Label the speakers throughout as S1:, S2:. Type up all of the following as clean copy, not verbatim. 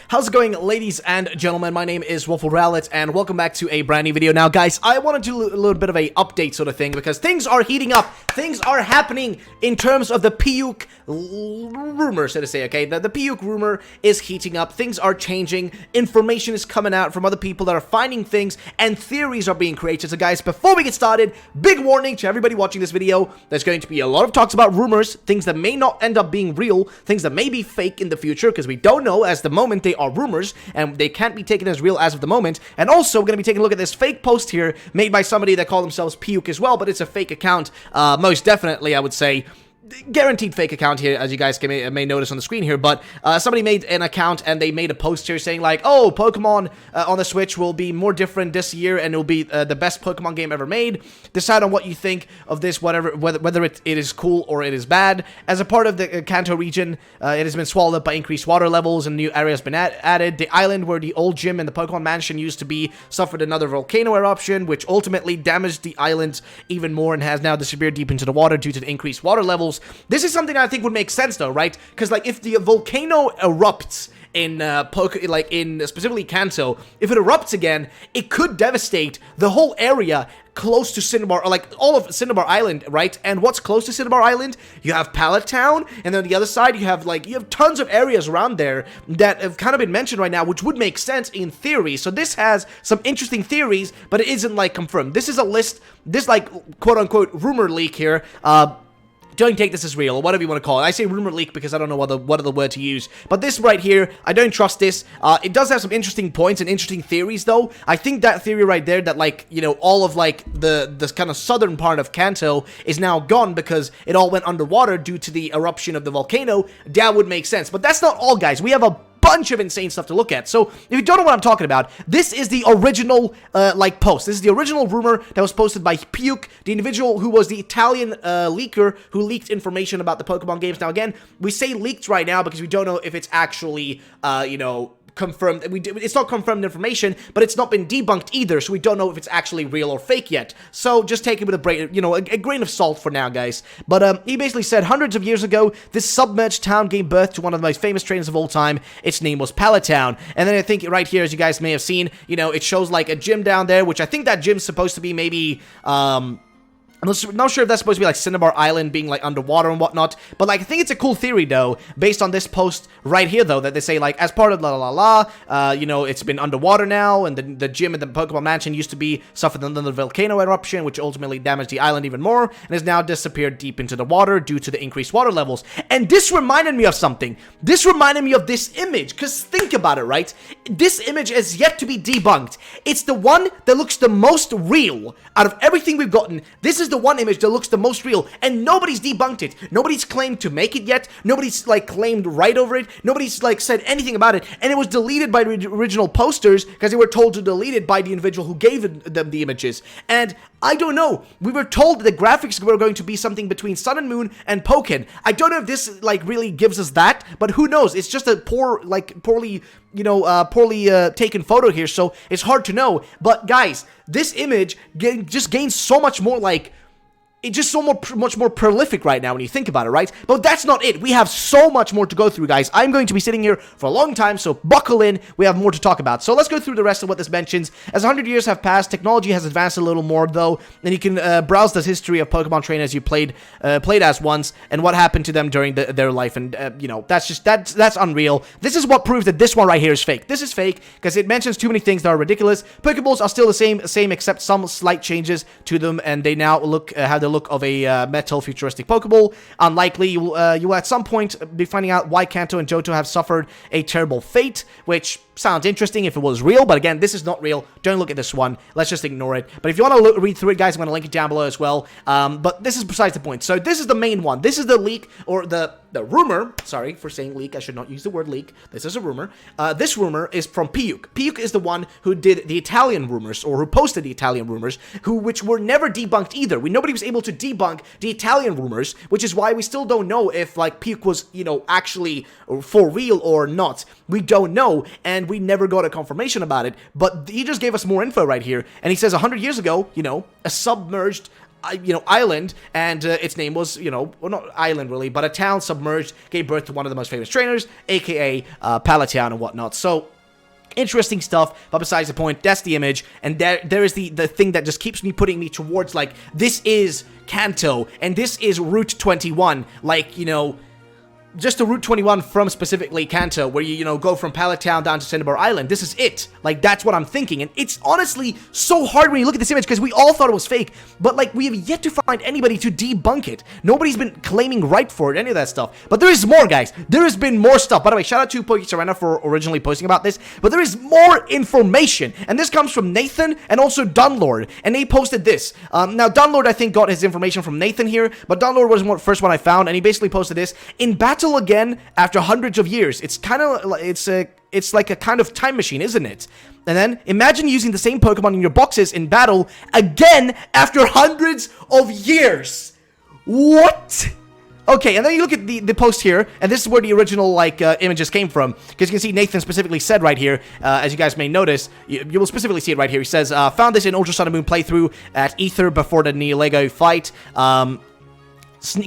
S1: How's it going, ladies and gentlemen? My name is Waffle Rowlet, and welcome back to a brand new video. Now, guys, I want to do a little bit of a update sort of thing, because things are heating up. Things are happening in terms of the puke rumor, so to say, okay? The puke rumor is heating up. Things are changing. Information is coming out from other people that are finding things, and theories are being created. So, guys, before we get started, big warning to everybody watching this video. There's going to be a lot of talks about rumors, things that may not end up being real, things that may be fake in the future, because we don't know. As the moment, they are rumors, and they can't be taken as real as of the moment. And also, we're going to be taking a look at this fake post here, made by somebody that call themselves Puke as well, but it's a fake account, most definitely, I would say. Guaranteed fake account here, as you guys may notice on the screen here, but somebody made an account and they made a post here saying like, oh, Pokemon on the Switch will be more different this year and it will be the best Pokemon game ever made. Decide on what you think of this, whether it is cool or it is bad. As a part of the Kanto region, it has been swallowed up by increased water levels and new areas been added. The island where the old gym and the Pokemon Mansion used to be suffered another volcano eruption, which ultimately damaged the island even more and has now disappeared deep into the water due to the increased water levels. This is something I think would make sense though, right? Because like if the volcano erupts in specifically Kanto, if it erupts again, it could devastate the whole area close to Cinnabar, or like all of Cinnabar Island, right? And what's close to Cinnabar Island? You have Pallet Town, and then on the other side you have tons of areas around there that have kind of been mentioned right now, which would make sense in theory. So this has some interesting theories, but it isn't like confirmed. This is a list, this like quote unquote rumor leak here. Don't take this as real, or whatever you want to call it. I say rumor leak because I don't know what other word to use. But this right here, I don't trust this. It does have some interesting points and interesting theories, though. I think that theory right there, that, like, you know, all of, like, the kind of southern part of Kanto is now gone because it all went underwater due to the eruption of the volcano, that would make sense. But that's not all, guys. We have a bunch of insane stuff to look at. So if you don't know what I'm talking about, this is the original post. This is the original rumor that was posted by Puke, the individual who was the Italian leaker who leaked information about the Pokemon games. Now again, we say leaked right now because we don't know if it's actually confirmed. It's not confirmed information, but it's not been debunked either, so we don't know if it's actually real or fake yet. So just take it with a grain of salt for now, guys. But he basically said, hundreds of years ago, this submerged town gave birth to one of the most famous trainers of all time. Its name was Pallet Town. And then I think right here, as you guys may have seen, it shows like a gym down there, which I think that gym's supposed to be maybe I'm not sure if that's supposed to be like Cinnabar Island being like underwater and whatnot, but like I think it's a cool theory though, based on this post right here though, that they say like as part of it's been underwater now, and the gym at the Pokemon Mansion used to be suffered another volcano eruption, which ultimately damaged the island even more, and has now disappeared deep into the water due to the increased water levels. And this reminded me of something. This reminded me of this image, because think about it, right? This image is yet to be debunked. It's the one that looks the most real out of everything we've gotten. This is the one image that looks the most real, and nobody's debunked it. Nobody's claimed to make it yet. Nobody's like claimed right over it. Nobody's like said anything about it, and it was deleted by the original posters because they were told to delete it by the individual who gave them the images. And I don't know. We were told that the graphics were going to be something between Sun and Moon and Pokémon. I don't know if this like really gives us that, but who knows? It's just a poorly taken photo here, so it's hard to know. But guys, this image just gains so much more it's just much more prolific right now when you think about it, right? But that's not it. We have so much more to go through, guys. I'm going to be sitting here for a long time, so buckle in. We have more to talk about. So let's go through the rest of what this mentions. As 100 years have passed, technology has advanced a little more, though, and you can browse the history of Pokemon trainers you played as once, and what happened to them during their life, and, that's unreal. This is what proves that this one right here is fake. This is fake, because it mentions too many things that are ridiculous. Pokeballs are still the same except some slight changes to them, and they now have the look of a metal futuristic Pokeball. Unlikely. You will at some point be finding out why Kanto and Johto have suffered a terrible fate, which sounds interesting if it was real, but again, this is not real. Don't look at this one. Let's just ignore it. But if you want to read through it, guys, I'm going to link it down below as well. But this is besides the point. So this is the main one. This is the leak, or the rumor. Sorry for saying leak. I should not use the word leak. This is a rumor. This rumor is from Puke. Puke is the one who did the Italian rumors, or who posted the Italian rumors, which were never debunked either. Nobody was able to debunk the Italian rumors, which is why we still don't know if like Puke was, actually for real or not. We don't know, and we never got a confirmation about it, but he just gave us more info right here, and he says 100 years ago, a submerged island, and its name was, well, not island really, but a town submerged, gave birth to one of the most famous trainers, aka Palatown and whatnot. So interesting stuff, but besides the point, that's the image, and there is the thing that just keeps putting me towards, like, this is Kanto, and this is Route 21, like, just the Route 21 from specifically Kanto, where you go from Palatown down to CINNABAR Island. This is it. Like, that's what I'm thinking. And it's honestly so hard when you look at this image, because we all thought it was fake, but, like, we have yet to find anybody to debunk it. Nobody's been claiming right for it, any of that stuff. But there is more, guys. There has been more stuff. By the way, shout out to Poke Serena for originally posting about this, but there is more information. And this comes from Nathan and also Dunlord, and they posted this. Now, Dunlord, I think, got his information from Nathan here, but Dunlord was the first one I found, and he basically posted this. In battle again after hundreds of years. It's kind of it's like a kind of time machine, isn't it? And then imagine using the same Pokemon in your boxes in battle again after hundreds of years. What? Okay, and then you look at the post here, and this is where the original, images came from, because you can see Nathan specifically said right here, as you guys may notice, you will specifically see it right here. He says, found this in Ultra Sun and Moon playthrough at Ether before the Neolego fight.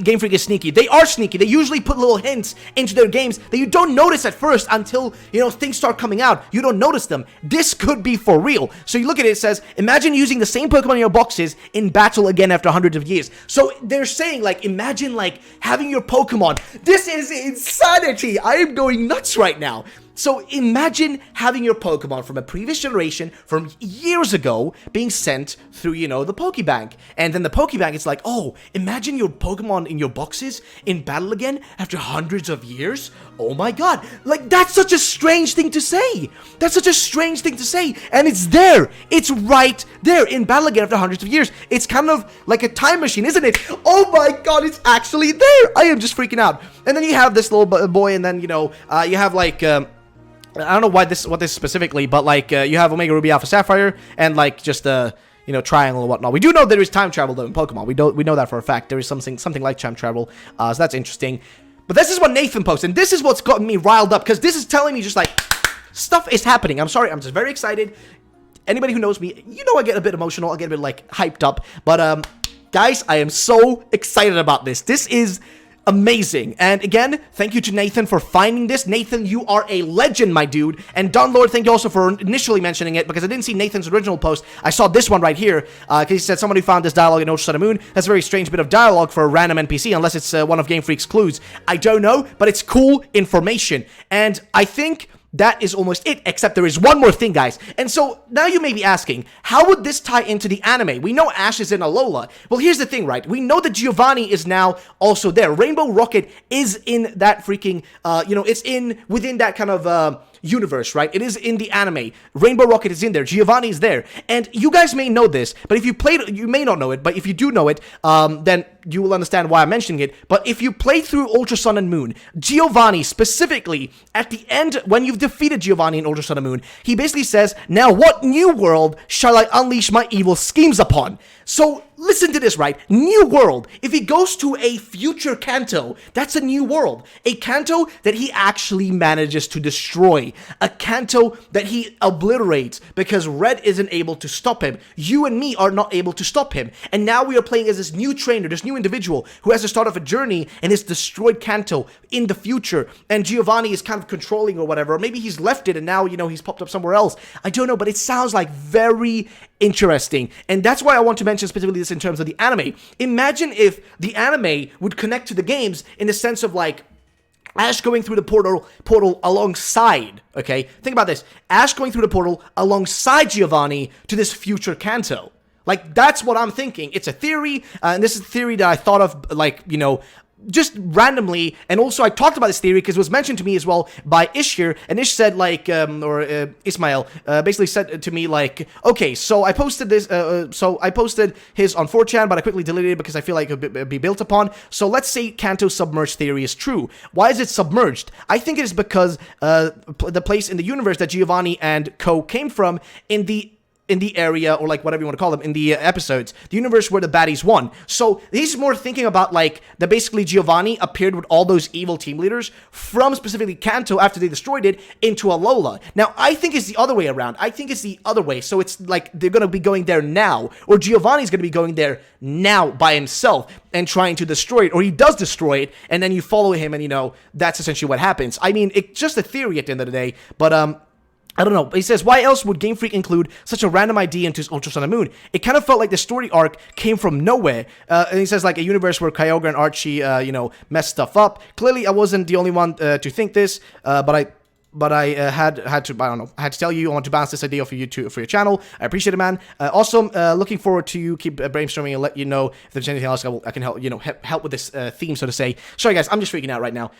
S1: Game Freak is sneaky. They are sneaky. They usually put little hints into their games that you don't notice at first until, things start coming out. You don't notice them. This could be for real. So you look at it, it says, imagine using the same Pokemon in your boxes in battle again after hundreds of years. So they're saying, imagine, having your Pokemon. This is insanity. I am going nuts right now. So imagine having your Pokemon from a previous generation, from years ago, being sent through, the Pokebank. And then the Pokebank is like, oh, imagine your Pokemon in your boxes in battle again after hundreds of years? Oh my god. That's such a strange thing to say. That's such a strange thing to say. And it's there. It's right there in battle again after hundreds of years. It's kind of like a time machine, isn't it? Oh my god, it's actually there. I am just freaking out. And then you have this little boy, and then, you have I don't know what this specifically, but you have Omega Ruby Alpha Sapphire and just triangle and whatnot. We do know there is time travel though in Pokemon. We know that for a fact. There is something like time travel. So that's interesting. But this is what Nathan posted, and this is what's gotten me riled up, because this is telling me just stuff is happening. I'm sorry, I'm just very excited. Anybody who knows me, I get a bit emotional. I get a bit hyped up. But guys, I am so excited about this. This is amazing. And again, thank you to Nathan for finding this. Nathan, you are a legend, my dude. And Dunlord, thank you also for initially mentioning it, because I didn't see Nathan's original post. I saw this one right here, because he said somebody found this dialogue in Ultra Sun and Moon. That's a very strange bit of dialogue for a random NPC, unless it's one of Game Freak's clues. I don't know, but it's cool information. And I think that is almost it, except there is one more thing, guys. And so, now you may be asking, how would this tie into the anime? We know Ash is in Alola. Well, here's the thing, right? We know that Giovanni is now also there. Rainbow Rocket is in that freaking, it's within that kind of, universe, right? It is in the anime. Rainbow Rocket is in there. Giovanni is there. And you guys may know this, but if you played, you may not know it, but if you do know it, then you will understand why I'm mentioning it. But if you play through Ultra Sun and Moon, Giovanni specifically, at the end, when you've defeated Giovanni in Ultra Sun and Moon, he basically says, now what new world shall I unleash my evil schemes upon? So, listen to this, right? New world. If he goes to a future Kanto, that's a new world. A Kanto that he actually manages to destroy. A Kanto that he obliterates because Red isn't able to stop him. You and me are not able to stop him. And now we are playing as this new trainer, this new individual who has to start off a journey and is destroyed Kanto in the future. And Giovanni is kind of controlling or whatever. Or maybe he's left it and now, he's popped up somewhere else. I don't know, but it sounds like very interesting. And that's why I want to mention specifically this in terms of the anime. Imagine if the anime would connect to the games in the sense of Ash going through the portal alongside, okay? Think about this. Ash going through the portal alongside Giovanni to this future Kanto. That's what I'm thinking. It's a theory, and this is a theory that I thought of, just randomly, and also I talked about this theory because it was mentioned to me as well by Ish here, and Ish said Ismail, basically said to me okay, so I posted this, so I posted his on 4chan, but I quickly deleted it because I feel like it would be built upon. So let's say Kanto's submerged theory is true. Why is it submerged? I think it is because the place in the universe that Giovanni and Co came from, in in the area, or like whatever you want to call them, in the episodes, the universe where the baddies won. So he's more thinking about like that basically Giovanni appeared with all those evil team leaders from specifically Kanto after they destroyed it into Alola. Now I think it's the other way around. I think it's the other way. So it's like they're gonna be going there now, or Giovanni's gonna be going there now by himself and trying to destroy it, or he does destroy it, and then you follow him, and you know that's essentially what happens. I mean, it's just a theory at the end of the day, but I don't know. He says, why else would Game Freak include such a random idea into Ultra Sun and Moon? It kind of felt like the story arc came from nowhere. And he says, like, a universe where Kyogre and Archie, you know, messed stuff up. Clearly, I wasn't the only one to think this, but I had to, I don't know, I had to tell you, I want to bounce this idea for you for your channel. I appreciate it, man. Also, looking forward to you keep brainstorming and let you know if there's anything else I can help, you know, help with this theme, so to say. Sorry, guys, I'm just freaking out right now.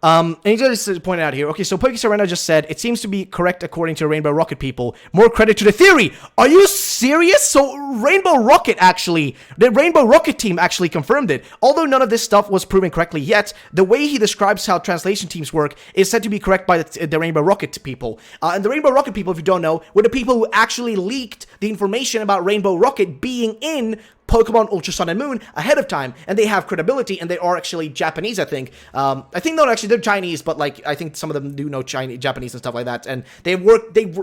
S1: And he just pointed out here, okay, so Poke Serena just said, it seems to be correct according to Rainbow Rocket people. More credit to the theory. Are you serious? So Rainbow Rocket actually, the Rainbow Rocket team actually confirmed it. Although none of this stuff was proven correctly yet, the way he describes how translation teams work is said to be correct by the Rainbow Rocket people. And the Rainbow Rocket people, if you don't know, were the people who actually leaked the information about Rainbow Rocket being in Pokemon Ultra Sun and Moon ahead of time, and they have credibility, and they are actually Japanese, I think. I think no, actually they're Chinese, but like I think some of them do know Japanese and stuff like that, and they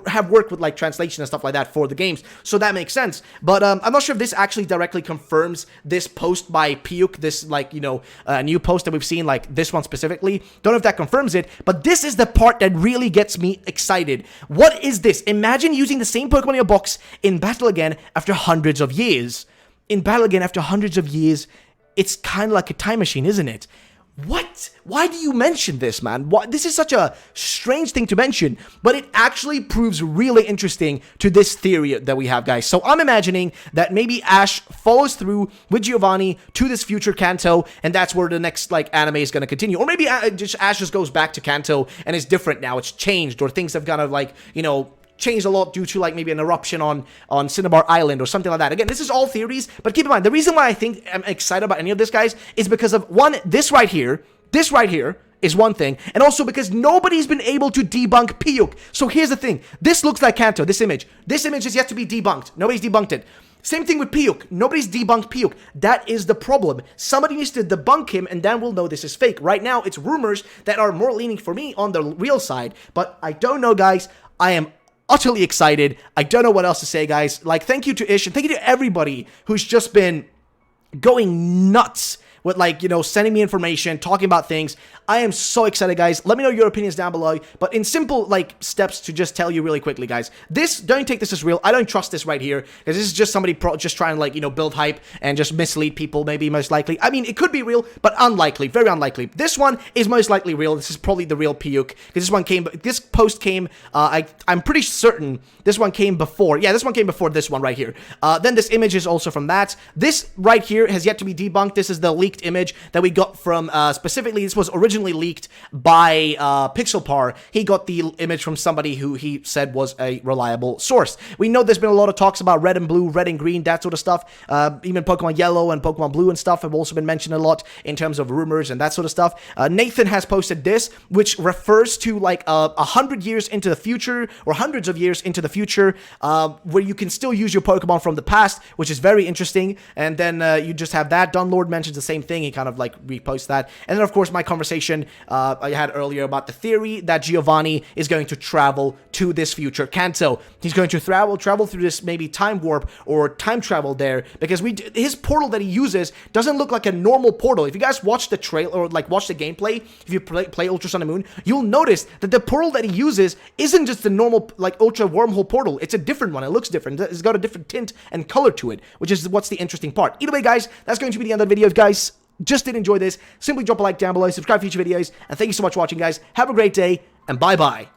S1: have worked with like translation and stuff like that for the games, so that makes sense. But I'm not sure if this actually directly confirms this post by Puke, this like, you know, new post that we've seen, like this one specifically. Don't know if that confirms it, but this is the part that really gets me excited. What is this? Imagine using the same Pokemon in your box in battle again after hundreds of years. In battle again after hundreds of years. It's kind of like a time machine, isn't it? What? Why do you mention this, man? Why? This is such a strange thing to mention, but it actually proves really interesting to this theory that we have, guys. So I'm imagining that maybe Ash follows through with Giovanni to this future Kanto, and that's where the next, like, anime is going to continue. Or maybe Ash just goes back to Kanto, and it's different now. It's changed, or things have kind of, like, you know, changed a lot due to like maybe an eruption on CINNABAR Island or something like that. Again, this is all theories, but keep in mind, the reason why I think I'm excited about any of this, guys, is because of one, this right here is one thing, and also because nobody's been able to debunk Puke. So here's the thing, this looks like Kanto, this image is yet to be debunked. Nobody's debunked it. Same thing with Puke. Nobody's debunked Puke. That is the problem. Somebody needs to debunk him, and then we'll know this is fake. Right now, it's rumors that are more leaning for me on the real side, but I don't know, guys. I am utterly excited. I don't know what else to say, guys. Like, thank you to Ish, and thank you to everybody who's just been going nuts with, like, you know, sending me information, talking about things. I am so excited, guys. Let me know your opinions down below. But in simple, like, steps to just tell you really quickly, guys. This, don't take this as real. I don't trust this right here, because this is just somebody just trying to, like, you know, build hype and just mislead people, maybe, most likely. I mean, it could be real, but unlikely. Very unlikely. This one is most likely real. This is probably the real Puke, because this post came, I'm pretty certain this one came before. Yeah, this one came before this one right here. Then this image is also from that. This right here has yet to be debunked. This is the leaked image that we got from, specifically, this was originally leaked by Pixelpar. He got the image from somebody who he said was a reliable source. We know there's been a lot of talks about red and blue, red and green, that sort of stuff. Even Pokemon Yellow and Pokemon Blue and stuff have also been mentioned a lot in terms of rumors and that sort of stuff. Nathan has posted this, which refers to like 100 years into the future, or hundreds of years into the future, where you can still use your Pokemon from the past, which is very interesting. And then you just have that. Dunlord mentions the same thing. He kind of like reposts that. And then, of course, my conversation I had earlier about the theory that Giovanni is going to travel to this future Kanto. He's going to travel through this maybe time warp or time travel there, because his portal that he uses doesn't look like a normal portal. If you guys watch the trailer or like watch the gameplay, if you play Ultra Sun and Moon, you'll notice that the portal that he uses isn't just the normal like Ultra wormhole portal. It's a different one. It looks different. It's got a different tint and color to it, which is what's the interesting part. Either way, guys, that's going to be the end of the video. If you guys just did enjoy this, simply drop a like down below, subscribe for future videos, and thank you so much for watching, guys. Have a great day, and bye-bye.